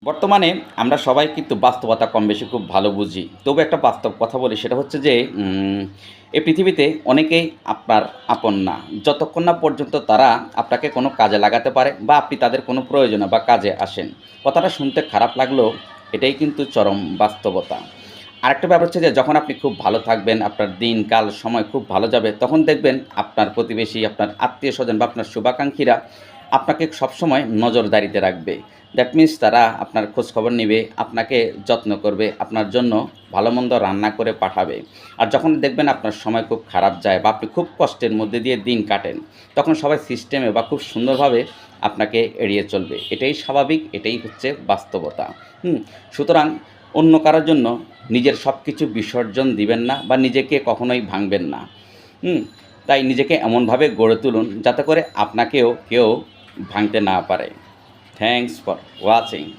বর্তমানে আমরা সবাই কিন্তু বাস্তবতা কম বেশি খুব ভালো বুঝি। তবু একটা বাস্তব কথা বলি সেটা হচ্ছে যে এই পৃথিবীতে অনেকেই আপনার আপন না। যতক্ষণ না পর্যন্ত তারা আপনাকে কোনো কাজে লাগাতে পারে বা আপনি তাদের কোনো প্রয়োজনে বা কাজে আসেন। কথাটা শুনতে খারাপ লাগলেও এটাই কিন্তু চরম বাস্তবতা। আরেকটা ব্যাপার হচ্ছে যে যখন আপনি খুব ভালো থাকবেন, আপনার দিন, কাল, সময় খুব ভালো যাবে, তখন দেখবেন আপনার প্রতিবেশী, আপনার আত্মীয়স্বজন বা আপনার শুভাকাঙ্ক্ষীরা আপনাকে সবসময় নজরদারিতে রাখবে। দ্যাট মিনস তারা আপনার খোঁজখবর নিবে, আপনাকে যত্ন করবে, আপনার জন্য ভালো-মন্দ রান্না করে পাঠাবে। আর যখন দেখবেন আপনার সময় খুব খারাপ যায় বা আপনি খুব কষ্টের মধ্যে দিয়ে দিন কাটেন, তখন সবাই সিস্টেমে বা খুব সুন্দরভাবে আপনাকে এড়িয়ে চলবে। এটাই স্বাভাবিক, এটাই হচ্ছে বাস্তবতা। হুম? সুতরাং অন্য কারোর জন্য নিজের সব কিছু বিসর্জন দিবেন না বা নিজেকে কখনোই ভাঙবেন না। হুম? তাই নিজেকে এমনভাবে গড়ে তুলুন যাতে করে আপনাকেও কেউ ভাঙতে না পারে। Thanks for watching.